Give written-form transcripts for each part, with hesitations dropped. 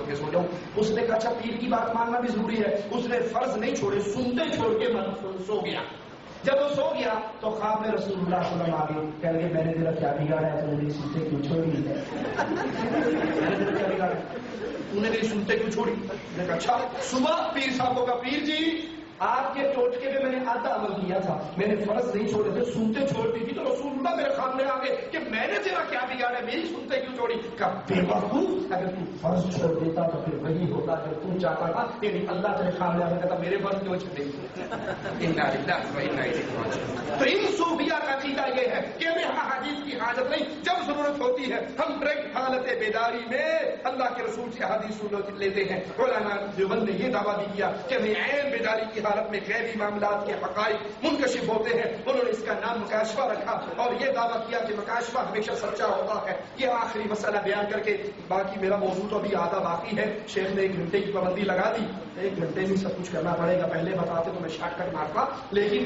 کے سو جاؤں. اس نے کہا اچھا پیر کی بات ماننا بھی ضروری ہے. اس نے فرض نہیں چھوڑے, سنتے چھوڑ کے سو گیا. جب وہ سو گیا تو خواب میں رسول اللہ صلی اللہ علیہ وسلم کہہ لگے میں نے تیرا کیا بگاڑا ہے, تو میری سنتے کیوں چھوڑی ہے؟ میں نے تیرا کیا بگاڑا, تو نے میری سنتے کیوں چھوڑی؟ میں نے کہا اچھا. صبح پیر صاحب کو کہا پیر جی آپ کے ٹوٹکے میں نے آدھا عمل کیا تھا, میں نے فرض نہیں چھوڑے تھے, سنتے چھوڑ دی تھی. تو رسول اللہ میرے سامنے آ گئے کہ میں نے تیرا کیا بگاڑا ہے, میری سنتے کیوں چھوڑی؟ کہا بے وقوف, اگر تو فرض چھوڑ دیتا تو پھر وہی ہوتا جو تم چاہتا تھا. یعنی اللہ تیرے سامنے آ کہتا میرے فرض کیوں چھوڑے. تو ان صوفیہ کا عقیدہ یہ ہے کہ ہمیں حدیث کی حاجت نہیں, جب ضرورت ہوتی ہے ہم ڈائریکٹ حالت بیداری میں اللہ کے رسول سے حدیث سن لیتے ہیں. علماء دیوبند نے یہ دعویٰ بھی کیا کہ ہمیں عین بیداری کی حالت میں غیبی معاملات کے حقائق منکشف ہوتے ہیں. انہوں نے اس کا نام مکاشفہ رکھا اور یہ دعویٰ کیا کہ مکاشفہ ہمیشہ سچا ہوتا ہے. یہ آخری مسئلہ بیان کر کے باقی میرا موضوع تو ابھی آدھا باقی ہے. شیخ نے 1 گھنٹے کی پابندی لگا دی, 1 گھنٹے میں سب کچھ کرنا پڑے گا, پہلے بتاتے تو میں شارٹ کٹ مارتا. لیکن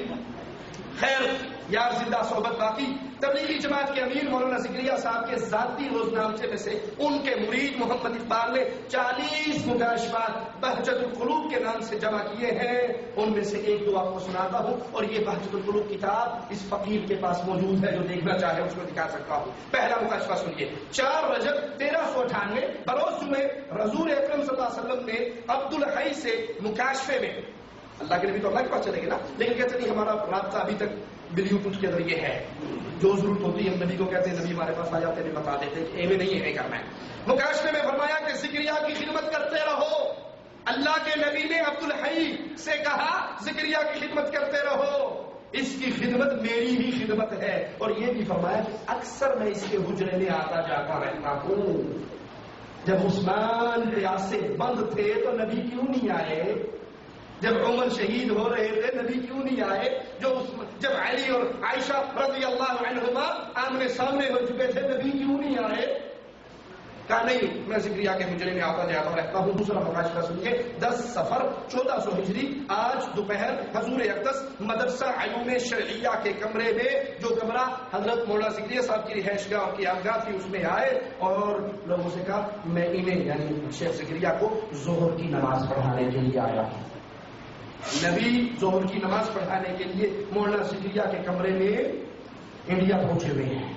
خیر یار زندہ صحبت باقی. تبلیغی جماعت کے امیر مولانا زکریا صاحب کے ذاتی روزنامچے میں سے ان کے مرید محمد اقبال نے 40 مکاشفات بہجت القلوب کے نام سے جمع کیے ہیں. ان میں سے ایک دو آپ کو سناتا ہوں, اور یہ بہجت القلوب کتاب اس فقیر کے پاس موجود ہے, جو دیکھنا چاہے اس کو دکھا سکتا ہوں. پہلا مکاشفہ سنیے. 4 رجب 1398 بروز میں حضور اکرم صلی اللہ علیہ وسلم نے عبدالحی سے مکاشفے میں, اللہ کے نبی تو اللہ کے پاس چلے گے نا, لیکن کہتے نہیں ہمارا رابطہ ابھی تک بلیوٹوتھ کے ذریعے ہے, جو ضرورت ہوتی ہے ہم نبی کو کہتے ہیں, نبی ہمارے پاس آ جاتے ہیں بتا دیتے کہ ایویں نہیں ہے کرنا ہے. مکاشفے میں فرمایا کہ زکریا کی خدمت کرتے رہو. اللہ کے نبی نے عبدالحی سے کہا زکریا کی خدمت کرتے رہو, اس کی خدمت میری ہی خدمت ہے. اور یہ بھی فرمایا کہ اکثر میں اس کے حجرے میں آتا جاتا رہتا ہوں. جب عثمان پیاسے بند تھے تو نبی کیوں نہیں آئے؟ جب عمر شہید ہو رہے تھے نبی کیوں نہیں آئے؟ جب علی اور عائشہ رضی اللہ عنہما آمنے سامنے ہو چکے تھے نبی کیوں نہیں آئے؟ کہا نہیں میں زکریا کے حجرے میں آتا جاتا رہتا ہوں. دوسرا مکاشفہ سنیے. 10 صفر 1400 ہجری آج دوپہر حضور اقدس مدرسہ علوم شرعیہ کے کمرے میں, جو کمرہ حضرت مولانا زکریا صاحب کی رہائش گاہ اور قیامگاہ تھی, اس میں آئے اور لوگوں سے کہا میں انہیں یعنی شیخ زکریا کو ظہر کی نماز پڑھانے کے لیے آیا ہوں. نبی ظہر کی نماز پڑھانے کے لیے مولانا زکریا کے کمرے میں انڈیا پہنچے ہوئے ہیں.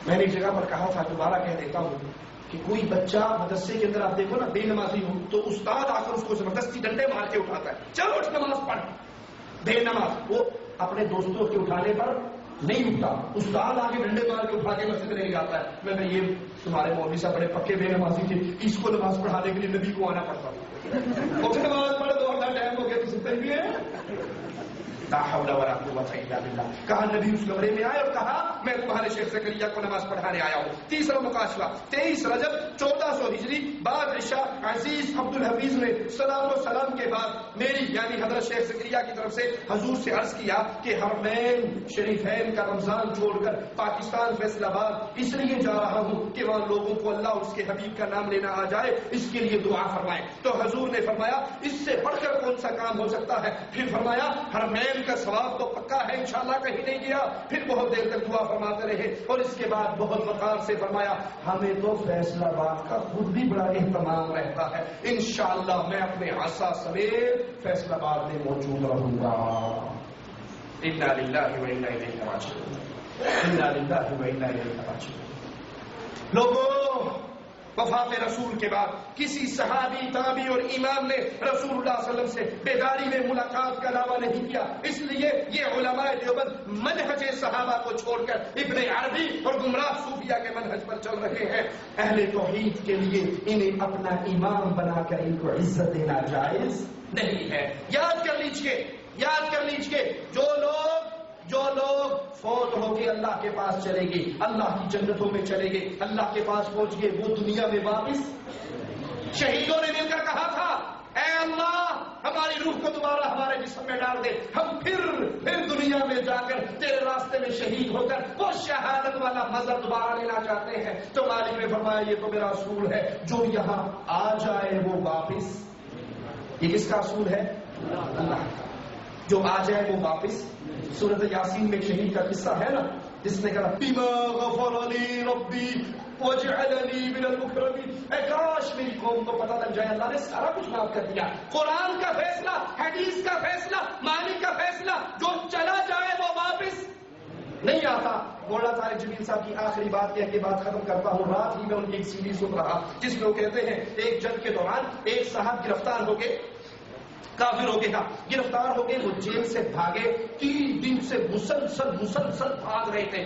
میں نے ایک جگہ پر کہا تھا, دوبارہ کہہ دیتا ہوں کہ کوئی بچہ مدرسے کے اندر آپ دیکھو نا بے نمازی ہو تو استاد آ کر اس کو زبردستی ڈنڈے مار کے اٹھاتا ہے, چلو اٹھ نماز پڑھ. بے نماز وہ اپنے دوستوں کے اٹھانے پر نہیں اٹھتا, استاد آگے ڈنڈے مار کے اٹھا کے مسجد میں لے جاتا ہے. میں یہ تمہارے مولوی صاحب بڑے پکے بے نمازی تھے, اس کو نماز پڑھانے کے لیے نبی کو آنا پڑتا. نماز پڑھ 2 گھنٹہ ٹائم ہو گیا تو سنتے بھی ہے. لا حول ولا قوت الا باللہ. کہا نبی اس کمرے میں آئے اور کہا میں تمہارے شیخ زکریا کو نماز پڑھانے آیا ہوں. تیسرا مکاشفہ 23 رجب 1400 ہجری بعد عشاء عزیز عبدالحفیظ نے سلام و سلام کے بعد میری یعنی حضرت شیخ زکریا کی طرف سے حضور سے عرض کیا کہ حرمین شریفین کا رمضان چھوڑ کر پاکستان فیصل آباد اس لیے جا رہا ہوں کہ وہاں لوگوں کو اللہ اور اس کے حبیب کا نام لینا آ جائے, اس کے لیے دعا فرمائیں. تو حضور نے فرمایا اس سے بڑھ کر کون سا کام ہو سکتا ہے؟ پھر فرمایا حرمین کا ثواب تو پکا ہے انشاءاللہ کہیں نہیں گیا. پھر بہت دیر تک دعا فرماتے رہے اور اس کے بعد بہت وقار سے فرمایا ہمیں تو فیصلہ آباد کا خود بھی بڑا اہتمام رہتا ہے, انشاءاللہ میں اپنے عصا سمیت فیصلہ آباد میں موجود رہوں گا. انا للہ و انا الیہ راجعون, انا للہ و انا الیہ راجعون. لوگوں وفات رسول کے بعد کسی صحابی تابعی اور امام نے رسول اللہ صلی اللہ علیہ وسلم سے بیداری میں ملاقات کا دعویٰ نہیں کیا. اس لیے یہ علماء دیوبند منہج صحابہ کو چھوڑ کر ابن عربی اور گمراہ صوفیہ کے منہج پر چل رہے ہیں. اہل توحید کے لیے انہیں اپنا امام بنا کر ان کو عزت دینا جائز نہیں ہے. یاد کر لیجئے, یاد کر لیجئے, جو لوگ فوت ہو کے اللہ کے پاس چلے گے, اللہ کی جنتوں میں چلے گے, اللہ کے پاس پہنچ گئے, وہ دنیا میں واپس. شہیدوں نے مل کر کہا تھا اے اللہ ہماری روح کو دوبارہ ہمارے جسم میں ڈال دے, ہم پھر دنیا میں جا کر تیرے راستے میں شہید ہو کر وہ شہادت والا مزہ دوبارہ لینا چاہتے ہیں. تو مالک نے فرمایا یہ تو میرا اصول ہے, جو یہاں آ جائے وہ واپس. یہ کس کا اصول ہے؟ اللہ کا. جو آ جائے وہ واپس. سورۃ یاسین میں شہید کا قصہ ہے نا, جس نے کہا بما غفر لی ربی وجعلنی من المکرمین, اے کاش قوم کو پتہ لگ جائے اللہ نے سارا کچھ معاف کر دیا. قرآن کا فیصلہ، حدیث کا فیصلہ، مالک کا فیصلہ، جو چلا جائے وہ واپس نہیں آتا. مولانا طارق جمیل صاحب کی آخری بات کہہ کے بات ختم کرتا ہوں. رات ہی میں ان کی ایک سیڈی سن رہا جس میں وہ کہتے ہیں ایک جنگ کے دوران ایک صاحب گرفتار ہو کے کافر ہو گیا، گرفتار ہو گئے، وہ جیل سے بھاگے، 3 دن سے مسلسل بھاگ رہے تھے.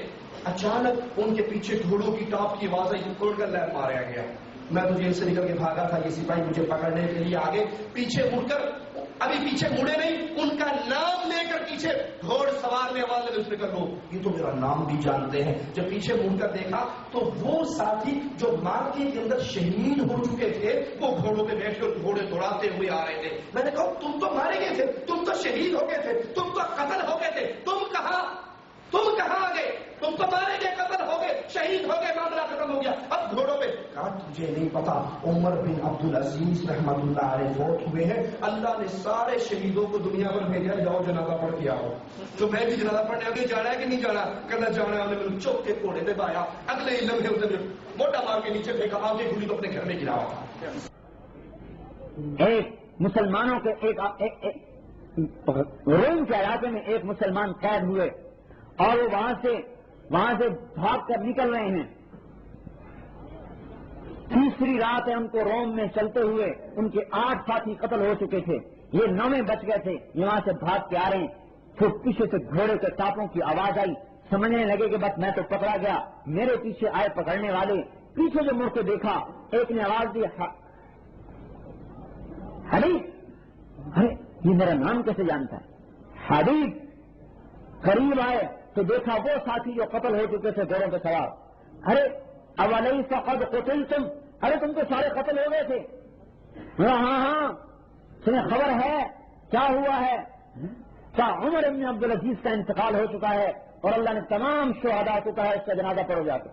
اچانک ان کے پیچھے گھوڑوں کی ٹاپ کی آواز آئی، اڑ کر لہر مارا گیا. میں تو جیل سے نکل کے بھاگا تھا، یہ سپاہی مجھے پکڑنے کے لیے آگے پیچھے مڑ کر، ابھی پیچھے مڑے نہیں، ان کا نام لے کر پیچھے گھوڑ سوار نے آواز لگی، اس نے کہا لو یہ تو میرا نام بھی جانتے ہیں. جب پیچھے مڑ کر دیکھا تو وہ ساتھی جو مارکے کے اندر شہید ہو چکے تھے وہ گھوڑوں پہ بیٹھ کر گھوڑے دوڑاتے ہوئے آ رہے تھے. میں نے کہا تم تو مارے گئے تھے، تم تو شہید ہو گئے تھے، تم تو قتل ہو گئے تھے، تم کہاں آ گئے؟ تم تو مارے گئے، قتل ہو گئے، شہید ہو گئے، معاملہ ختم ہو گیا، اب گھوڑوں پہ. کہا تجھے نہیں پتا عمر بن عبد العزیز رحمت اللہ علیہ فوت ہوئے ہیں، اللہ نے سارے شہیدوں کو دنیا پر بھیجا، جاؤ جنازہ پڑھ کے آؤ. تو میں بھی جنازہ پڑھنے آگے جانا ہے کہ نہیں جانا؟ کہنا جانا ہے. انہوں نے چوک کے گھوڑے پہ بایا، اگلے ہی لمحے اسے موٹا مار کے نیچے پھینکا، آگے گھوڑی تو اپنے گھر میں گرا ہوا. ایک مسلمانوں کے روم کے علاقے میں ایک مسلمان قید ہوئے اور وہ وہاں سے بھاگ کر نکل رہے ہیں. تیسری رات ہے ان کو روم میں چلتے ہوئے، ان کے 8 ساتھی قتل ہو چکے تھے، یہ 9 بچ گئے تھے، یہاں سے بھاگ کے آ رہے ہیں. پھر پیچھے سے گھوڑے کے ٹاپوں کی آواز آئی، سمجھنے لگے کہ بس میں تو پکڑا گیا. میرے پیچھے آئے پکڑنے والے، پیچھے جو مڑ کے دیکھا ایک نے آواز دی، حبیب. ارے یہ میرا نام کیسے جانتا ہے؟ حبیب. قریب آئے تو دیکھا وہ ساتھی جو قتل ہو چکے تھے گھوڑوں پہ سوار. ارے اولیس قد قتلتم، ارے تم تو سارے قتل ہو گئے تھے. ہاں تمہیں خبر ہے کیا ہوا ہے؟ کیا عمر ابن عبد العزیز کا انتقال ہو چکا ہے اور اللہ نے تمام شہداء کو کہا اس کا جنازہ پڑھو جا کے.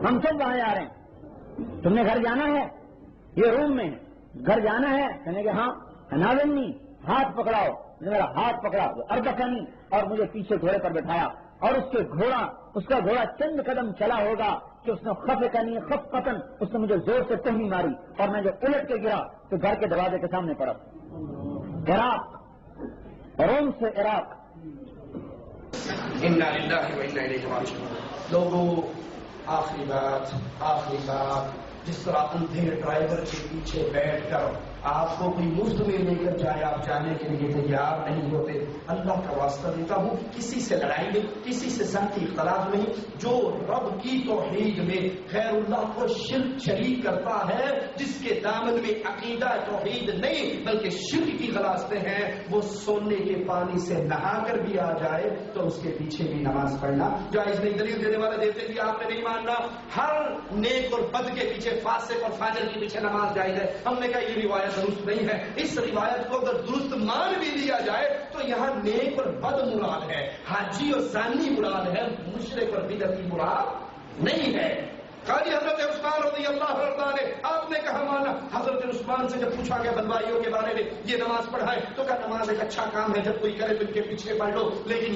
ہم سب وہاں آ رہے ہیں، تم نے گھر جانا ہے؟ یہ روم میں گھر جانا ہے؟ کہنے کہ ہاں. ناظرنی ہاتھ پکڑاؤ. میرا ہاتھ پکڑا، اربکانی، اور مجھے پیچھے گھوڑے پر بٹھایا. اور اس کا گھوڑا چند قدم چلا ہوگا کہ اس نے خف قطن اس نے مجھے زور سے ٹہنی ماری اور میں جو الٹ کے گرا تو گھر کے دروازے کے سامنے پڑا. عراق، روم سے عراق. انا للہ و انا الیہ راجعون. لوگوں آخری بات جس طرح اندھے ڈرائیور کے پیچھے بیٹھ کر آپ کو کوئی مفت میں لے کر جائے، آپ جانے کے لیے تیار نہیں ہوتے. اللہ کا واسطہ دیتا ہوں، کسی سے لڑائی نہیں، کسی سے ذاتی اختلاف نہیں. جو رب کی توحید میں غیر اللہ کو شرک شریک کرتا ہے، جس کے دامن میں عقیدہ توحید نہیں بلکہ شرک کی غلاستیں ہیں، وہ سونے کے پانی سے نہا کر بھی آ جائے تو اس کے پیچھے بھی نماز پڑھنا جائز نہیں. دلیل دینے والا دیتے کہ آپ نے نہیں ماننا، ہر نیک اور بد کے پیچھے، فاسق اور فاجر کے پیچھے نماز جائز ہے. ہم نے کہا یہ روایت درست نہیں ہے. اس روایت کو اگر درست مان بھی لیا جائے تو یہاں نیک اور بد مراد ہے، حاجی اور زانی مراد ہے، مشرک اور بدعتی مراد نہیں ہے. قاضی حضرت عثمان رضی اللہ عنہ نے آپ نے کہا مانا. حضرت عثمان سے جب پوچھا گیا بدماریوں کے بارے میں، یہ نماز پڑھائے تو کہا نماز ایک اچھا کام ہے، جب کوئی کرے تو ان کے پیچھے پڑھ لو، لیکن